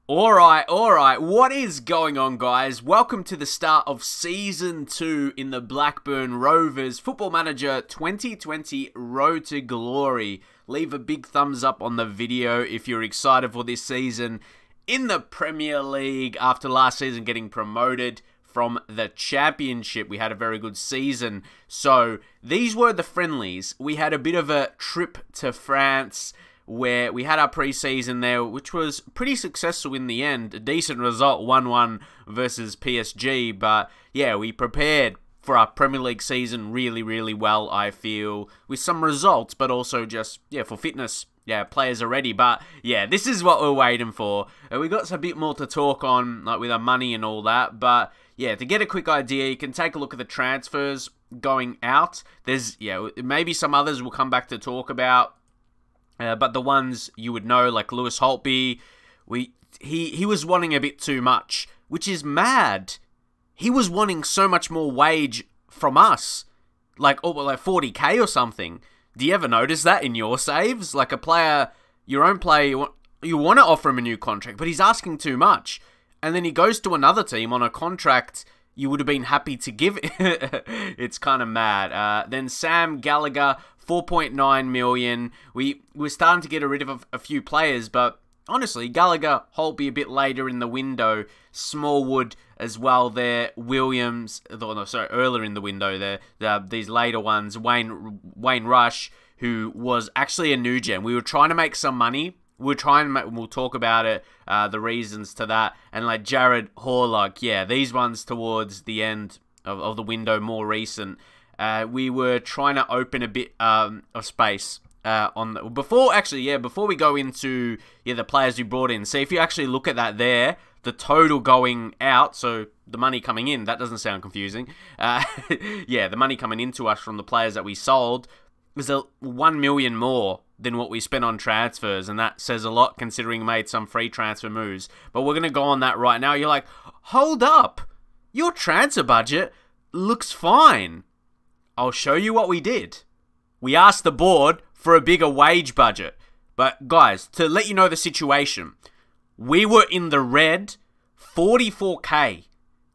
Alright, what is going on, guys? Welcome to the start of Season 2 in the Blackburn Rovers Football Manager 2020 Road to Glory. Leave a big thumbs up on the video if you're excited for this season in the Premier League after last season getting promoted from the Championship. We had a very good season. So, these were the friendlies. We had a bit of a trip to France where we had our pre-season there, which was pretty successful in the end. A decent result, 1-1 versus PSG. But yeah, we prepared for our Premier League season really well, I feel, with some results, but also just, for fitness. Yeah, players are ready. But yeah, this is what we're waiting for. We got a bit more to talk on, like with our money and all that. But yeah, to get a quick idea, you can take a look at the transfers going out. There's, maybe some others we'll come back to talk about. But the ones you would know, like Lewis Holtby, he was wanting a bit too much, which is mad. He was wanting so much more wage from us, like 40k or something. Do you ever notice that in your saves? Like a player, your own player, you want to offer him a new contract, but he's asking too much. And then he goes to another team on a contract you would have been happy to give. It's kind of mad. Then Sam Gallagher, 4.9 million. We're starting to get rid of a few players, but honestly, Gallagher, Holtby a bit later in the window. Smallwood as well there. Williams, earlier in the window there. These later ones. Wayne Rush, who was actually a new gen. We were trying to make some money. We'll talk about it, the reasons to that. And like Jared Horlock, these ones towards the end of the window, more recent. We were trying to open a bit of space before we go into the players we brought in. See, if you actually look at that there, the total going out, so the money coming in, that doesn't sound confusing. The money coming into us from the players that we sold was 1 million more than what we spent on transfers, and that says a lot considering we made some free transfer moves. But we're going to go on that right now. You're like, hold up, your transfer budget looks fine. I'll show you what we did. We asked the board for a bigger wage budget. But guys, to let you know the situation, we were in the red 44k.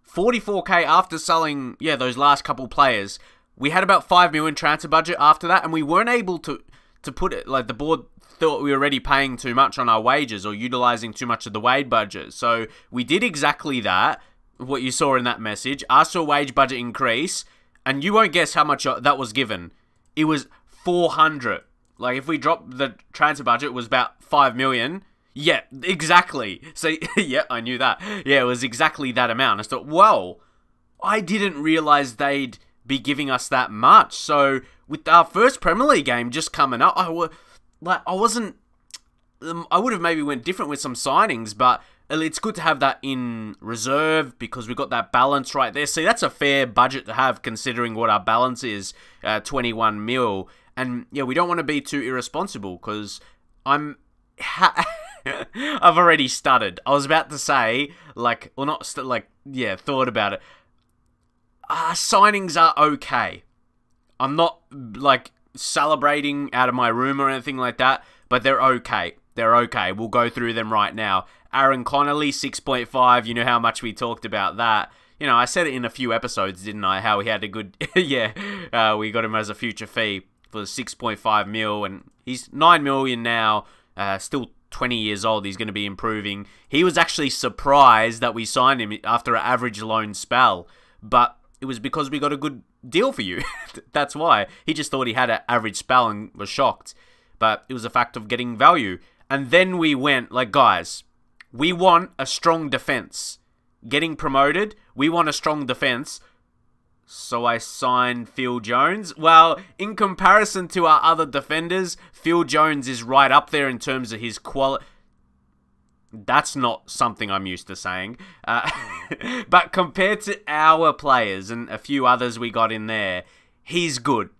44k after selling, those last couple players. We had about 5 million transfer budget after that, and we weren't able to put it, like the board thought we were already paying too much on our wages or utilizing too much of the wage budget. So we did exactly that, what you saw in that message, asked for a wage budget increase, and you won't guess how much that was given. It was 400. Like, if we dropped the transfer budget, it was about 5 million. Yeah, exactly. So, I knew that. Yeah, it was exactly that amount. I thought, whoa, I didn't realize they'd be giving us that much. So, with our first Premier League game just coming up, I would have maybe went different with some signings, but it's good to have that in reserve because we've got that balance right there. See, that's a fair budget to have considering what our balance is, 21 mil. And yeah, we don't want to be too irresponsible because I've already stuttered. I was about to say, thought about it. Signings are okay. I'm not celebrating out of my room or anything like that, but they're okay. They're okay. We'll go through them right now. Aaron Connelly, 6.5. You know how much we talked about that. I said it in a few episodes, didn't I? How he had a good... we got him as a future fee for 6.5 mil, and he's 9 million now. Still 20 years old. He's going to be improving. He was actually surprised that we signed him after an average loan spell, but it was because we got a good deal for you. That's why. He just thought he had an average spell and was shocked. But it was a fact of getting value. And then we went, guys, we want a strong defense. Getting promoted, we want a strong defense. So I signed Phil Jones. Well, in comparison to our other defenders, Phil Jones is right up there in terms of his quality. That's not something I'm used to saying. But compared to our players and a few others we got in there, he's good.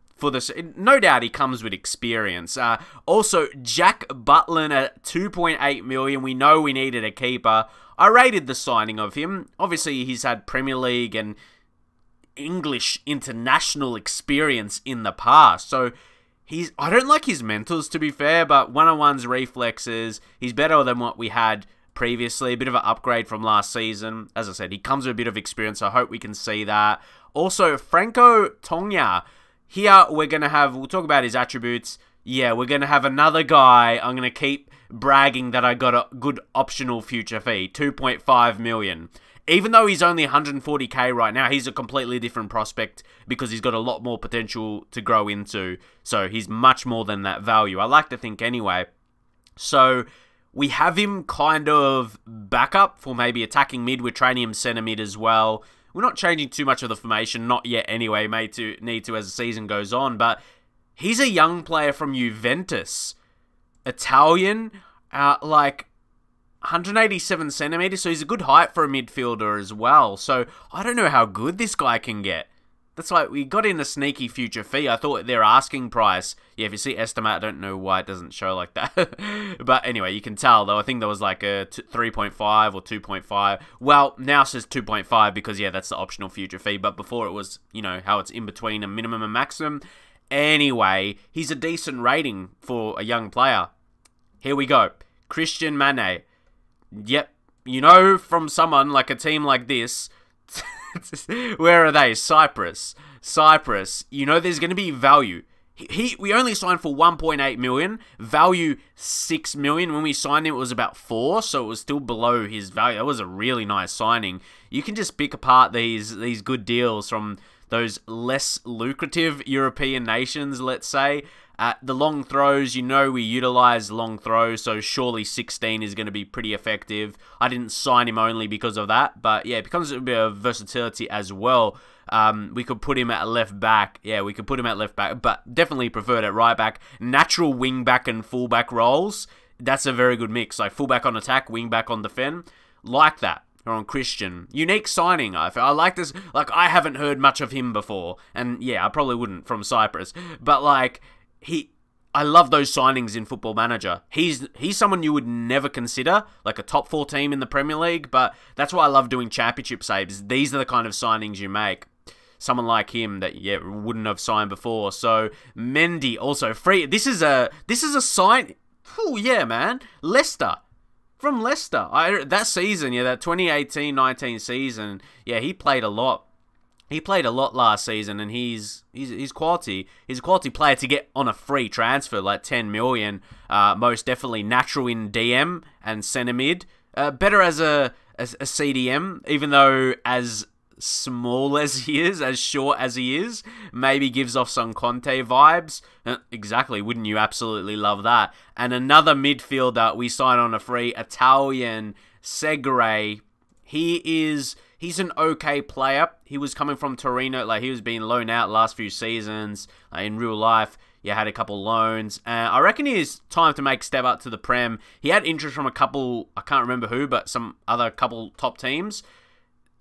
No doubt he comes with experience. Also, Jack Butland at 2.8 million. We know we needed a keeper. I rated the signing of him. Obviously, he's had Premier League and English international experience in the past. So, I don't like his mentals, to be fair, but one-on-one's reflexes, he's better than what we had previously. A bit of an upgrade from last season. As I said, he comes with a bit of experience. I hope we can see that. Also, Franco Tonga. Here, we're going to have... We'll talk about his attributes. Yeah, we're going to have another guy. I'm going to keep bragging that I got a good optional future fee. 2.5 million. Even though he's only 140k right now, he's a completely different prospect because he's got a lot more potential to grow into. So he's much more than that value. I like to think anyway. So we have him kind of backup for maybe attacking mid. We're training him centre mid as well. We're not changing too much of the formation, not yet anyway. Need to as the season goes on. But he's a young player from Juventus. Italian, like 187 centimeters, so he's a good height for a midfielder as well. So I don't know how good this guy can get. That's like, we got in a sneaky future fee. I thought their asking price, yeah, if you see estimate, I don't know why it doesn't show like that. But anyway, you can tell though, I think there was like a 3.5 or 2.5. Well, now it says 2.5 because, yeah, that's the optional future fee. But before it was, you know, how it's in between a minimum and maximum. Anyway, he's a decent rating for a young player. Here we go. Christian Mane. Yep, you know, from someone like a team like this, where are they? Cyprus. You know there's going to be value. We only signed for 1.8 million, value 6 million. When we signed him, it was about 4, so it was still below his value. That was a really nice signing. You can just pick apart these good deals from those less lucrative European nations, let's say. The long throws, you know we utilize long throws, so surely 16 is going to be pretty effective. I didn't sign him only because of that, but yeah, it becomes a bit of versatility as well. We could put him at left back. Yeah, we could put him at left back, but definitely preferred at right back. Natural wing back and full back roles, that's a very good mix. Like full back on attack, wing back on defend. Like that. Or on Christian. Unique signing. I like this. Like, I haven't heard much of him before. And yeah, I probably wouldn't from Cyprus. But like, I love those signings in Football Manager. He's someone you would never consider, like a top 4 team in the Premier League, but that's why I love doing championship saves. These are the kind of signings you make. Someone like him that, yeah, wouldn't have signed before. So, Mendy, also free. This is a sign. Oh, yeah, man. Leicester. From Leicester. That season, yeah, that 2018-19 season, yeah, he played a lot. He played a lot last season, and he's quality. He's a quality player to get on a free transfer, like 10 million. Most definitely natural in DM and centre mid. Better as a CDM, even though as small as he is, as short as he is, maybe gives off some Conte vibes. Exactly, wouldn't you absolutely love that? And another midfielder we signed on a free, Italian Segre. He's an okay player. He was coming from Torino, like he was being loaned out last few seasons. In real life, yeah, had a couple loans. I reckon it is time to make step up to the Prem. He had interest from a couple, I can't remember who, but some other couple top teams.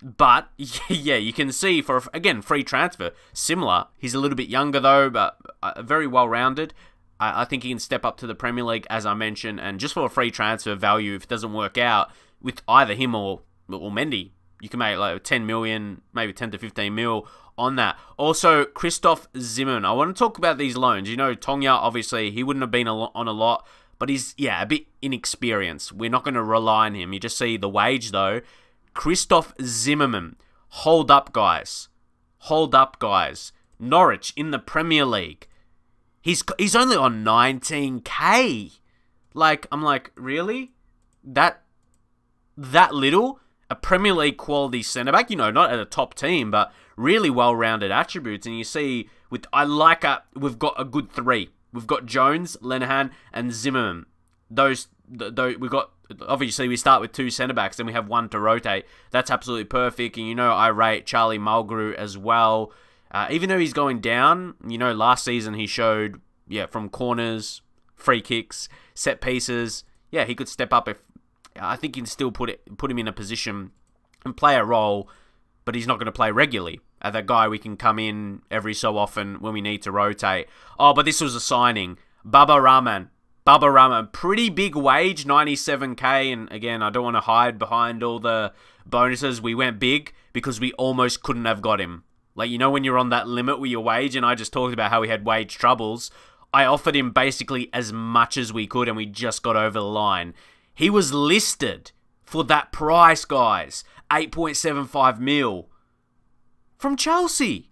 But, yeah, you can see for, again, free transfer, similar. He's a little bit younger though, but very well-rounded. I think he can step up to the Premier League, as I mentioned, and just for a free transfer value, if it doesn't work out, with either him or Mendy, you can make like 10 million, maybe 10 to 15 mil on that. Also, Christoph Zimmermann. I want to talk about these loans. You know, Tonga, obviously, he wouldn't have been on a lot, but he's, yeah, a bit inexperienced. We're not going to rely on him. You just see the wage, though. Christoph Zimmermann. Hold up, guys. Hold up, guys. Norwich in the Premier League. He's only on 19k. Like, I'm like, really? That little? A Premier League quality centre-back, you know, not at a top team, but really well-rounded attributes. And you see, we've got a good 3. We've got Jones, Lenihan, and Zimmermann. Those we've got, obviously, we start with 2 centre-backs, then we have 1 to rotate. That's absolutely perfect. And, you know, I rate Charlie Mulgrew as well. Even though he's going down, you know, last season he showed, yeah, from corners, free kicks, set pieces. Yeah, he could step up if, I think you can still put him in a position and play a role, but he's not going to play regularly. That guy we can come in every so often when we need to rotate. Oh, but this was a signing. Baba Rahman, pretty big wage, 97k, and again, I don't want to hide behind all the bonuses. We went big because we almost couldn't have got him. Like, you know when you're on that limit with your wage, and I just talked about how we had wage troubles. I offered him basically as much as we could, and we just got over the line. He was listed for that price, guys. 8.75 mil. From Chelsea.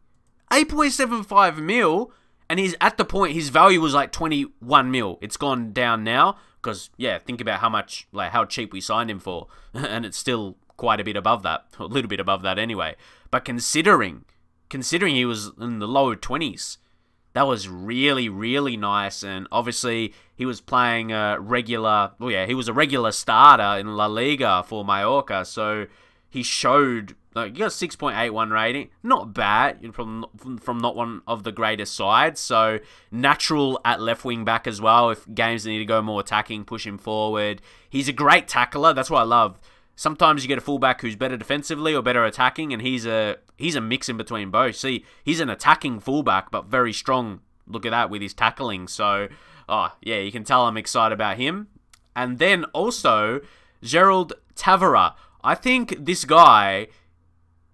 8.75 mil. And he's at the point, his value was like 21 mil. It's gone down now. Because, yeah, think about how cheap we signed him for. And it's still quite a bit above that. A little bit above that anyway. But considering he was in the lower 20s, that was really, really nice. And obviously, he was playing he was a regular starter in La Liga for Mallorca. So he showed, he got a 6.81 rating. Not bad from not one of the greatest sides. So natural at left wing back as well. If games need to go more attacking, push him forward. He's a great tackler. That's what I love. Sometimes you get a fullback who's better defensively or better attacking, and he's a mix in between both. See, he's an attacking fullback, but very strong. Look at that with his tackling. So, yeah, you can tell I'm excited about him. And then also, Gerald Tavira. I think this guy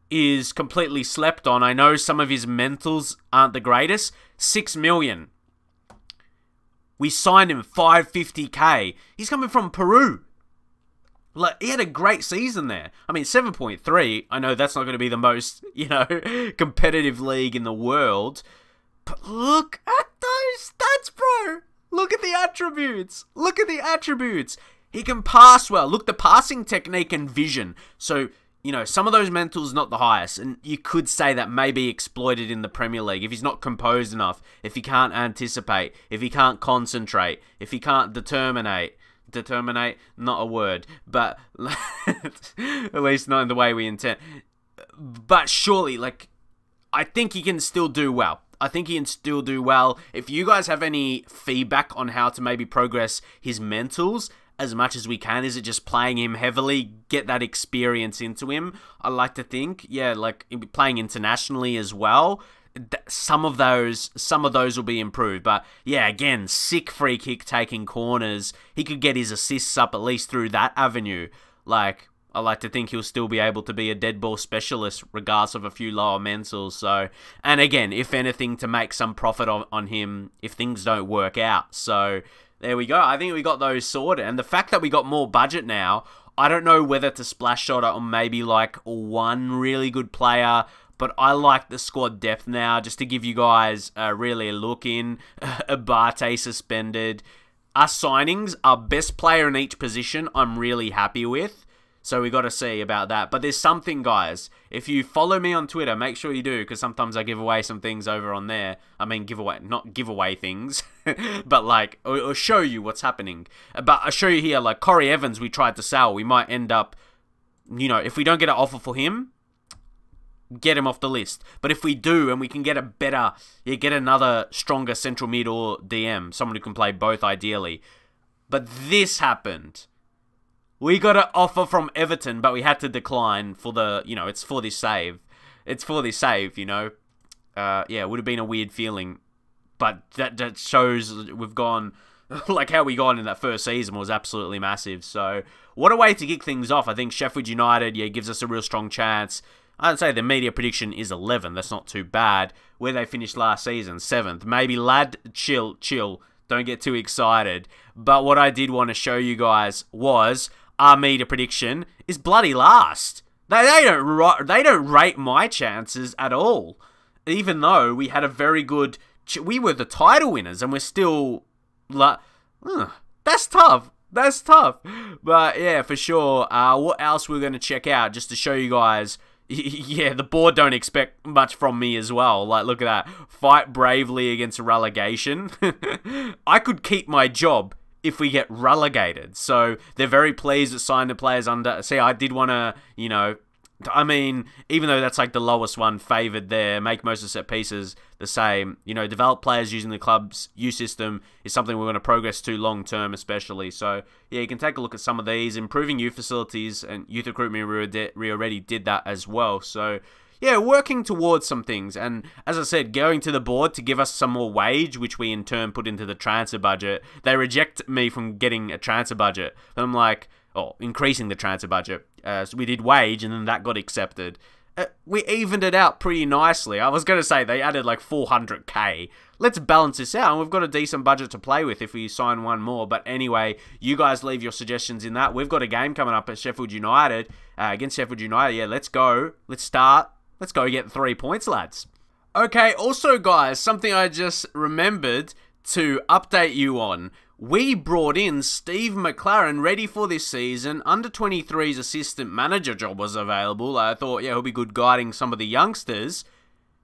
is completely slept on. I know some of his mentals aren't the greatest. 6 million. We signed him 550k. He's coming from Peru. Like, he had a great season there. I mean, 7.3, I know that's not going to be the most, competitive league in the world. But look at those stats, bro. Look at the attributes. Look at the attributes. He can pass well. Look, the passing technique and vision. So, some of those mentals not the highest. And you could say that may be exploited in the Premier League. If he's not composed enough, if he can't anticipate, if he can't concentrate, if he can't determinate, not a word, but at least not in the way we intend. But surely, I think he can still do well. If you guys have any feedback on how to maybe progress his mentals as much as we can, is it just playing him heavily, get that experience into him? I like to think, playing internationally as well. Some of those will be improved. But yeah, again, sick free kick taking corners. He could get his assists up at least through that avenue. I like to think he'll still be able to be a dead ball specialist regardless of a few lower mentals. So, and again, if anything, to make some profit on him if things don't work out. So there we go. I think we got those sorted. And the fact that we got more budget now, I don't know whether to splash shot on maybe one really good player. But I like the squad depth now, just to give you guys really a look in. Abate suspended. Our signings, our best player in each position, I'm really happy with. So we got to see about that. But there's something, guys. If you follow me on Twitter, make sure you do, because sometimes I give away some things over on there. I mean, not give away things, but or show you what's happening. But I'll show you here, Corey Evans, we tried to sell. We might end up, if we don't get an offer for him, get him off the list. But if we do, and we can get get another stronger central mid or DM, someone who can play both ideally. But this happened. We got an offer from Everton, but we had to decline for the, it's for this save. It's for this save, yeah, it would have been a weird feeling. But that shows we've gone, how we got in that first season was absolutely massive. So, what a way to kick things off. I think Sheffield United, gives us a real strong chance. I'd say the media prediction is 11. That's not too bad. Where they finished last season, 7th. Maybe, lad, chill. Don't get too excited. But what I did want to show you guys was our media prediction is bloody last. They don't rate my chances at all. Even though we had a very good... We were the title winners, and we're still... that's tough. That's tough. But yeah, for sure. What else we're going to check out, just to show you guys... Yeah, the board don't expect much from me as well. Look at that. Fight bravely against relegation. I could keep my job if we get relegated. So they're very pleased to sign the players under. See, I did want to, I mean, even though that's the lowest one favoured there, make most of the set pieces the same. Develop players using the club's youth system is something we're going to progress to long term, especially. So yeah, you can take a look at some of these. Improving youth facilities and youth recruitment, we already did that as well. So yeah, working towards some things. And as I said, going to the board to give us some more wage, which we in turn put into the transfer budget. They reject me from getting a transfer budget. And I'm increasing the transfer budget. So we did wage, and then that got accepted. We evened it out pretty nicely. I was going to say they added 400k. let's balance this out. And we've got a decent budget to play with if we sign one more. But anyway, you guys leave your suggestions in that. We've got a game coming up at Sheffield United, against Sheffield United. Yeah, let's go. Let's start. Let's go get 3 points, lads. Okay, also, guys, something I just remembered to update you on. We brought in Steve Mcclaren ready for this season. Under-23's assistant manager job was available. I thought, yeah, he'll be good guiding some of the youngsters.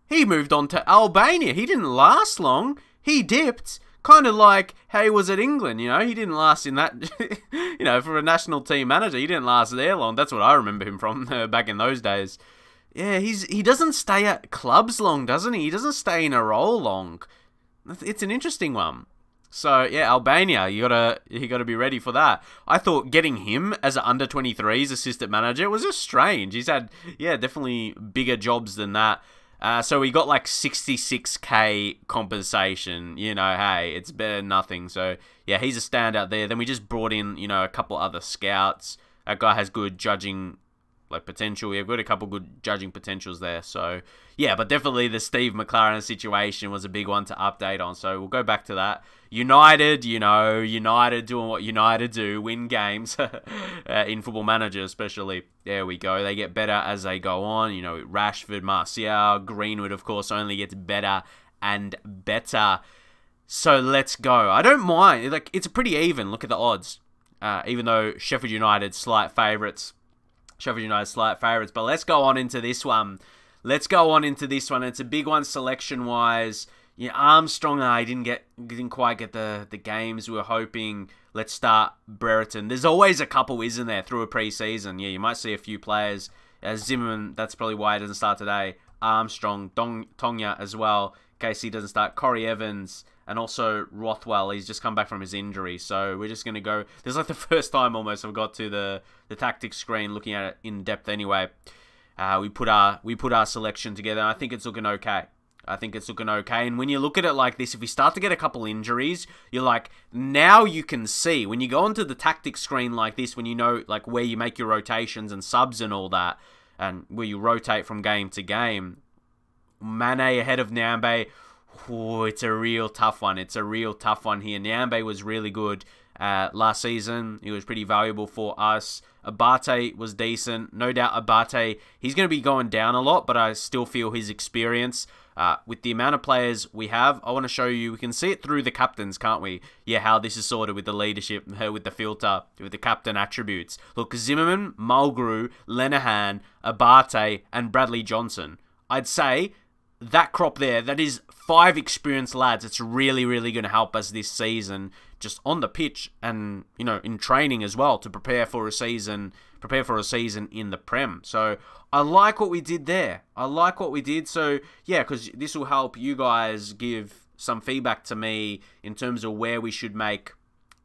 He moved on to Albania. He didn't last long. He dipped. Kind of like how he was at England, you know. He didn't last in that, you know, for a national team manager. He didn't last there long. That's what I remember him from back in those days. Yeah, he doesn't stay at clubs long, doesn't he? He doesn't stay in a role long. It's an interesting one. So yeah, Albania, you gotta be ready for that. I thought getting him as an under-23s assistant manager was just strange. He's had, yeah, definitely bigger jobs than that. So we got like 66k compensation. You know, hey, it's better than nothing. So yeah, he's a standout there. Then we just brought in, you know, a couple other scouts. That guy has good judging like potential. We've got a couple good judging potentials there. So yeah, but definitely the Steve Mcclaren situation was a big one to update on. So we'll go back to that. United, you know, United doing what United do, win games in Football Manager especially. There we go. They get better as they go on. You know, Rashford, Martial, Greenwood, of course, only gets better and better. So let's go. I don't mind. Like, it's pretty even. Look at the odds. Even though Sheffield United slight favourites. But let's go on into this one. It's a big one selection-wise. Yeah, Armstrong, he didn't quite get the games we were hoping. Let's start Brereton. There's always a couple, isn't there, through a pre-season? Yeah, you might see a few players. Zimmerman, that's probably why he doesn't start today. Armstrong, Tonga as well, in case he doesn't start. Corey Evans, and also Rothwell. He's just come back from his injury, so we're just going to go. This is like the first time almost I've got to the tactics screen looking at it in depth anyway. We put our selection together, and I think it's looking okay. And when you look at it like this, if we start to get a couple injuries, you're like, now you can see. When you go onto the tactics screen like this, when you know like where you make your rotations and subs and all that, and where you rotate from game to game, Mane ahead of Nyambe, oh, it's a real tough one. Here. Nyambe was really good last season. He was pretty valuable for us. Abate was decent. No doubt Abate, he's going to be going down a lot, but I still feel his experience, with the amount of players we have, I want to show you, we can see it through the captains, can't we? Yeah, how this is sorted with the leadership, with the filter, with the captain attributes. Look, Zimmerman, Mulgrew, Lenihan, Abate, and Bradley Johnson. I'd say that crop there, that is 5 experienced lads. It's really, really going to help us this season, just on the pitch and, you know, in training as well, to prepare for a season in the Prem. So I like what we did there. So yeah, because this will help you guys give some feedback to me in terms of where we should make,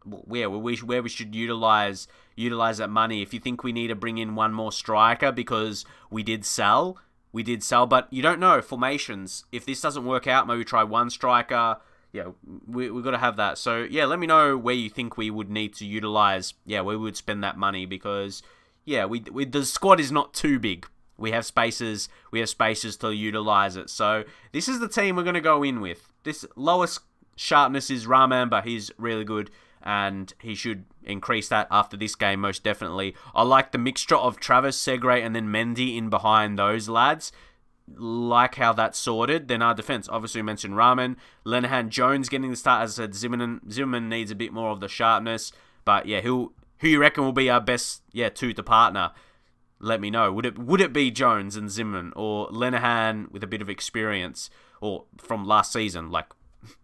where we should utilize that money. If you think we need to bring in one more striker, because we did sell, but you don't know formations. If this doesn't work out, maybe try one striker. Yeah, we've got to have that. So yeah, let me know where you think we would need to utilize. Yeah, where we would spend that money, because yeah, the squad is not too big. We have spaces to utilize it. So this is the team we're going to go in with. This lowest sharpness is Rahman, but he's really good, and he should increase that after this game, most definitely. I like the mixture of Travis, Segre, and then Mendy in behind those lads. Like how that's sorted. Then our defense, obviously we mentioned Rahman, Lenihan, Jones getting the start. As I said, Zimmerman needs a bit more of the sharpness, but yeah, who you reckon will be our best two to partner? Let me know. Would it be Jones and Zimmerman, or Lenihan with a bit of experience, or from last season, like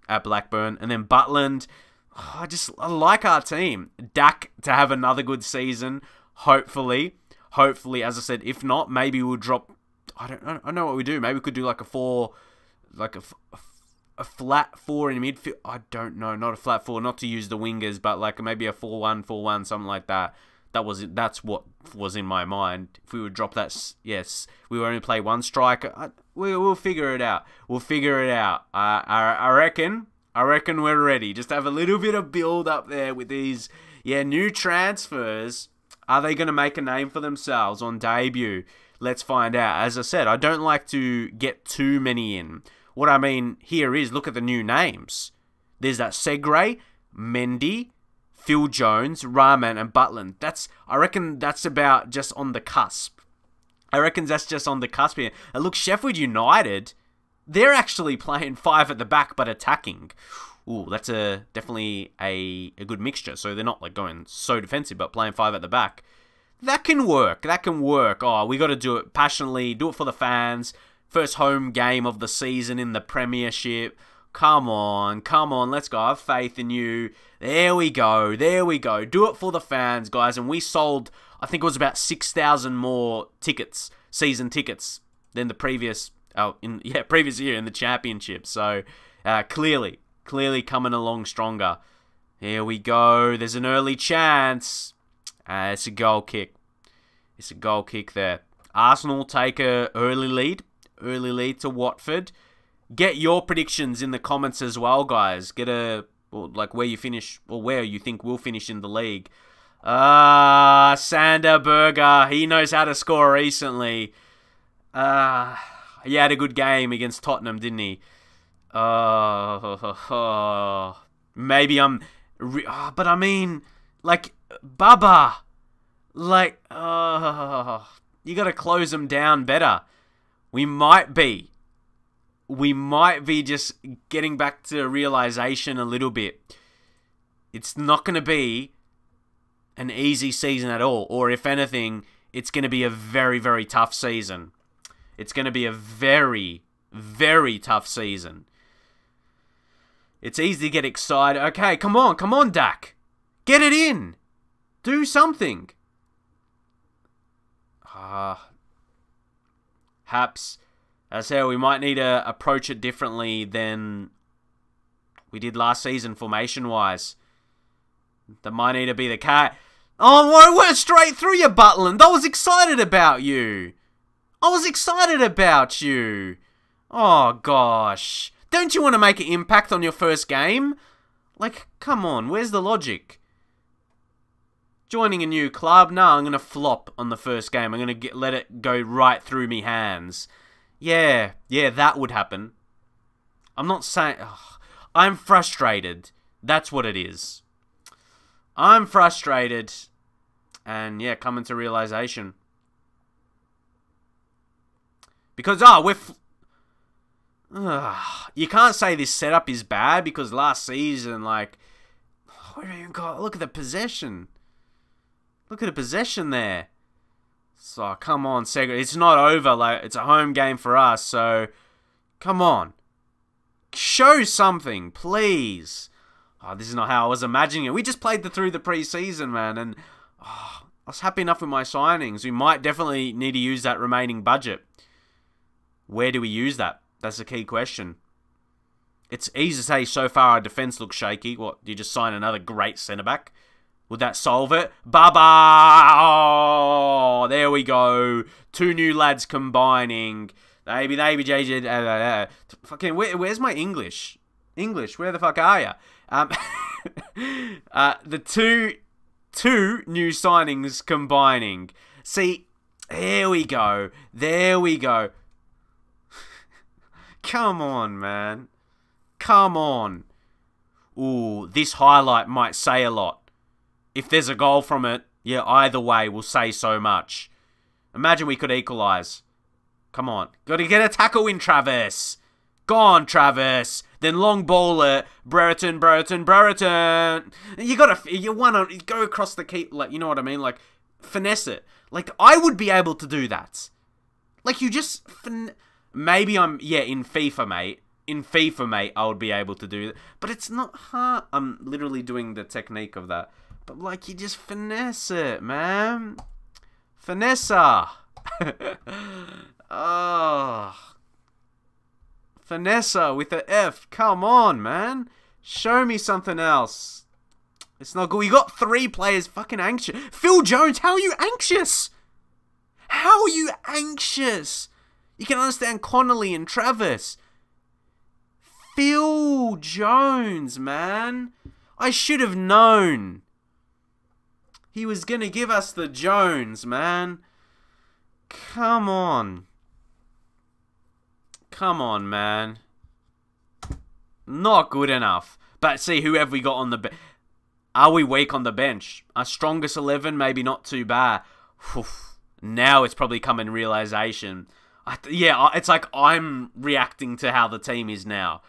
at Blackburn, and then Butland? Oh, I like our team. Dak to have another good season, hopefully. As I said, if not, maybe we'll drop. I don't know what we do. Maybe we could do like a 4, like a flat 4 in midfield. I don't know. Not a flat 4, not to use the wingers, but like maybe a 4-1, something like that. That's what was in my mind. If we would drop that, yes, we would only play one striker. We'll figure it out. I reckon we're ready. Just have a little bit of build up there with these, new transfers. Are they going to make a name for themselves on debut? Let's find out. As I said, I don't like to get too many in. What I mean here is, look at the new names. There's that Segre, Mendy, Phil Jones, Rahman, and Butland. I reckon that's about just on the cusp. And look, Sheffield United, they're actually playing 5 at the back but attacking. Ooh, that's definitely a good mixture. So they're not like going so defensive, but playing 5 at the back. That can work. Oh, we got to do it passionately. Do it for the fans. First home game of the season in the Premiership. Come on. Let's go. I have faith in you. There we go. Do it for the fans, guys. And we sold, I think it was about 6,000 more tickets, season tickets, than the previous year in the Championship. So, clearly coming along stronger. Here we go. There's an early chance. It's a goal kick. There. Arsenal take a early lead to Watford. Get your predictions in the comments as well, guys. Where you finish, or where you think we'll finish in the league. Sander Berger, he knows how to score recently. He had a good game against Tottenham, didn't he? Maybe but I mean, like, Baba, like, you gotta close them down better. We might be just getting back to realization a little bit. It's not going to be an easy season at all. Or if anything, it's going to be a very, very tough season. It's going to be a very, very tough season. It's easy to get excited. Okay, come on, Dak. Get it in. Do something. Haps. As hell, we might need to approach it differently than we did last season, formation-wise. That might need to be the cat. Oh, I went straight through you, Butland. I was excited about you. Oh, gosh. Don't you want to make an impact on your first game? Like, come on, where's the logic? Joining a new club? No, I'm going to flop on the first game. I'm going to let it go right through me hands. Yeah, that would happen. I'm not saying... I'm frustrated. That's what it is. I'm frustrated. And, yeah, coming to realization. Because, you can't say this setup is bad, because last season, like... Look at the possession. Look at the possession there. So, come on, Sega. It's not over. Like, it's a home game for us, so... Come on. Show something, please. Oh, this is not how I was imagining it. We just played through the pre-season, man, and... I was happy enough with my signings. We might definitely need to use that remaining budget. Where do we use that? That's the key question. It's easy to say so far our defence looks shaky. What, do you just sign another great centre-back? Would that solve it? Baba! Oh, there we go. 2 new lads combining. They be JJ. Fucking, where's my English? Where the fuck are ya? The two new signings combining. See, there we go. Come on, man. Come on. Ooh, this highlight might say a lot. If there's a goal from it, yeah, either way will say so much. Imagine we could equalise. Come on. Got to get a tackle in, Travis. Go on, Travis. Then long ball it. Brereton. You want to go across the keep, like, you know what I mean? Like, finesse it. Like, I would be able to do that. Like, you just... Maybe in FIFA, mate. In FIFA, mate, I would be able to do that. But it's not hard. I'm literally doing the technique of that. But, like, you just finesse it, man. Finesse. Oh. Finesse with the F. Come on, man. Show me something else. It's not good. You got 3 players fucking anxious. Phil Jones, how are you anxious? You can understand Connelly and Travis. Phil Jones, man. I should have known. He was going to give us the Jones, man. Come on. Come on, man. Not good enough. But see, who have we got on the bench? Are we weak on the bench? Our strongest 11, maybe not too bad. Now it's probably coming realization. Yeah, it's like I'm reacting to how the team is now.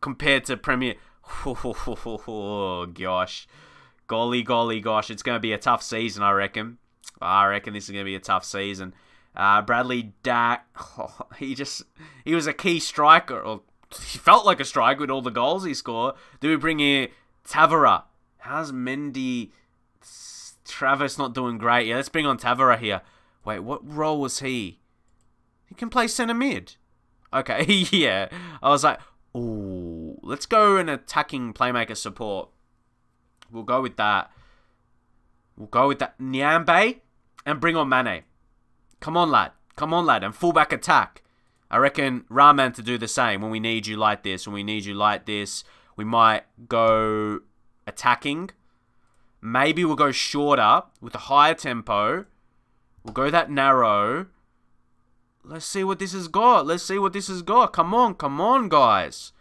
Compared to Premier... Oh, gosh. Golly, gosh. It's going to be a tough season, I reckon. I reckon this is going to be a tough season. Bradley Dack... Oh, he was a key striker. Or he felt like a striker with all the goals he scored. Do we bring in Tavira? How's Mendy... Travis not doing great? Yeah, let's bring on Tavira here. Wait, what role was he? He can play centre mid. Okay, yeah. I was like, ooh, let's go an attacking playmaker support. We'll go with that. Nyambe and bring on Mane. Come on, lad. And fullback attack. I reckon Rahman to do the same when we need you like this. We might go attacking. Maybe we'll go shorter with a higher tempo. We'll go that narrow. Let's see what this has got. Come on, guys.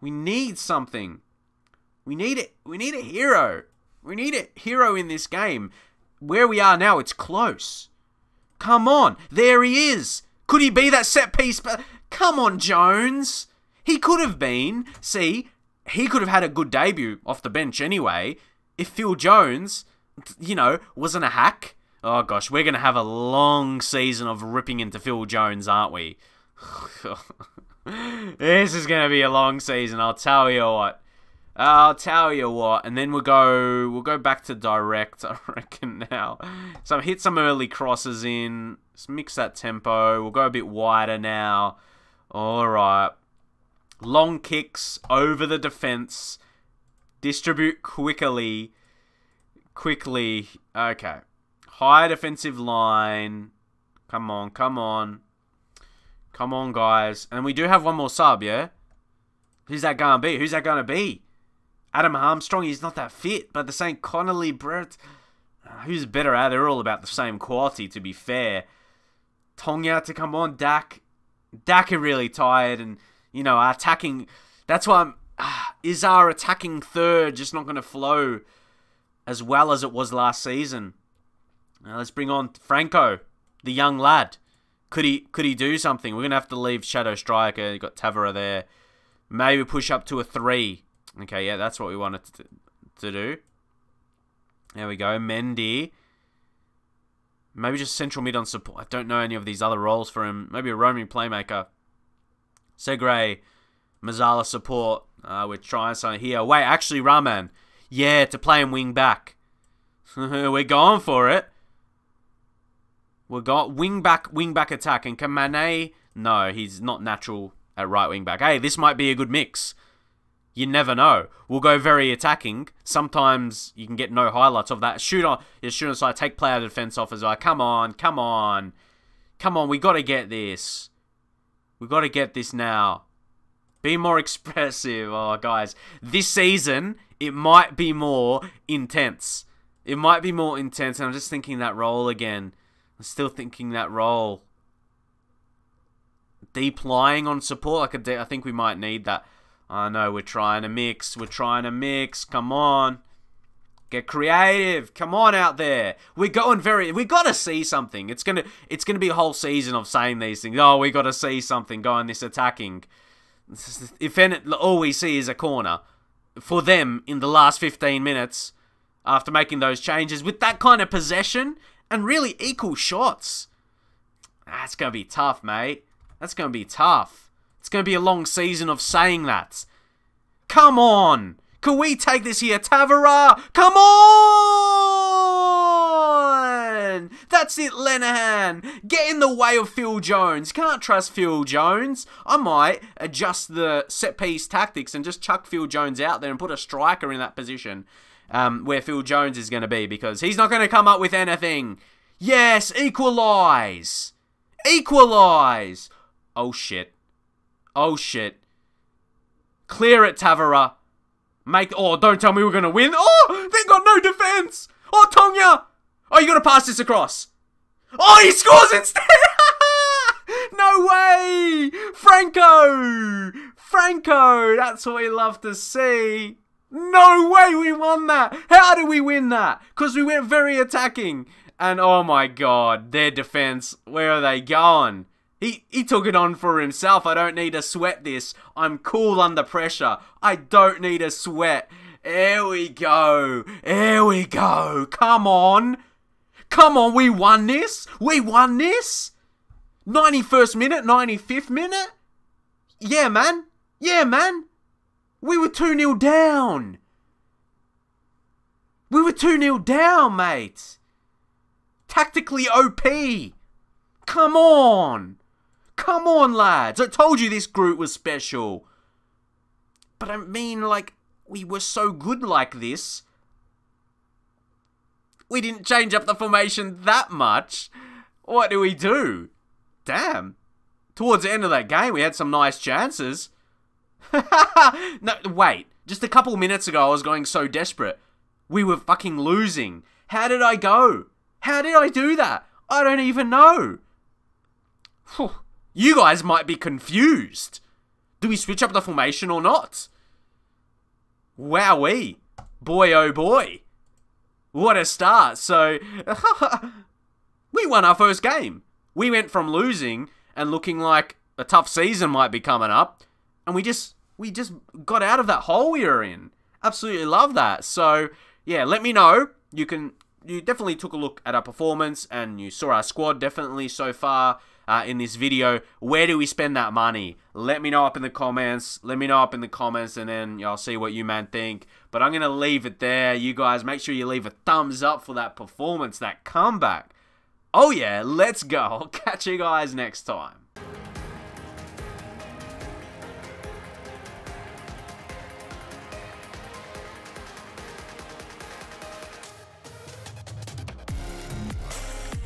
We need something. We need it. We need a hero. We need a hero in this game. Where we are now, it's close. Come on. There he is. Could he be that set piece? Come on, Jones. He could have been. See, he could have had a good debut off the bench anyway. If Phil Jones, wasn't a hack. Oh, gosh, we're going to have a long season of ripping into Phil Jones, aren't we? This is going to be a long season, I'll tell you what. And then we'll go back to direct, I reckon, now. So hit some early crosses in. Let's mix that tempo. We'll go a bit wider now. All right. Long kicks over the defense. Distribute quickly. Okay. High defensive line. Come on. Come on, guys. And we do have one more sub, yeah? Who's that going to be? Adam Armstrong, he's not that fit. But the same Connelly, Brett. Who's better at? They're all about the same quality, to be fair. Tonga to come on. Dak are really tired. And, our attacking... That's why is our attacking third just not going to flow as well as it was last season? Now let's bring on Franco, the young lad. Could he do something? We're going to have to leave Shadow Striker. You've got Tavira there. Maybe push up to a 3. Okay, yeah, that's what we wanted to do. There we go. Mendy. Maybe just central mid on support. I don't know any of these other roles for him. Maybe a roaming playmaker. Segre. Mazzala support. We're trying something here. Wait, actually, Rahman. Yeah, to play him wing back. We're going for it. We've got wing back attack. And can Mane... No, he's not natural at right wing back. Hey, this might be a good mix. You never know. We'll go very attacking. Sometimes you can get no highlights of that. Shoot on side. Take player defense off as well. Come on. We got to get this. We got to get this now. Be more expressive. Oh, guys. This season, it might be more intense. And I'm just thinking that role again. I'm still thinking that role. Deep lying on support. I think we might need that. I know, we're trying to mix. Come on. Get creative. Come on out there. We got to see something. It's gonna be a whole season of saying these things. Oh, we got to see something. Going this attacking. If all we see is a corner for them in the last 15 minutes after making those changes with that kind of possession and really equal shots. That's going to be tough, mate. That's going to be tough. It's going to be a long season of saying that. Come on. Can we take this here? Tavira. Come on. That's it, Lenihan. Get in the way of Phil Jones. Can't trust Phil Jones. I might adjust the set piece tactics and just chuck Phil Jones out there and put a striker in that position where Phil Jones is going to be, because he's not going to come up with anything. Yes, equalise. Equalise. Oh, shit. Clear it, Tavira. Oh, don't tell me we're going to win. Oh, they got no defense. Oh, Tonga. Oh, you got to pass this across. Oh, he scores instead. No way. Franco. Franco, that's what we love to see. No way we won that. How did we win that? Because we went very attacking. And oh my god, their defense, where are they going? He took it on for himself. I don't need to sweat this. I'm cool under pressure. I don't need to sweat. Here we go. Here we go. Come on. Come on, we won this. We won this. 91st minute, 95th minute. Yeah, man. Yeah, man. We were 2-0 down. We were 2-0 down, mate. Tactically OP. Come on. Come on, lads. I told you this group was special. But I mean, like, we were so good like this. We didn't change up the formation that much. What do we do? Damn. Towards the end of that game, we had some nice chances. No, wait. Just a couple minutes ago, I was going so desperate. We were fucking losing. How did I go? How did I do that? I don't even know. Whew. You guys might be confused. Do we switch up the formation or not? Wowee. Boy, oh boy. What a start. So, we won our first game. We went from losing and looking like a tough season might be coming up, and we just got out of that hole we were in. Absolutely love that. So, yeah, let me know. You definitely took a look at our performance, and you saw our squad definitely so far in this video. Where do we spend that money? Let me know up in the comments. Let me know up in the comments, and then I'll see what you man think. But I'm going to leave it there. You guys, make sure you leave a thumbs up for that performance, that comeback. Oh yeah, let's go. I'll catch you guys next time.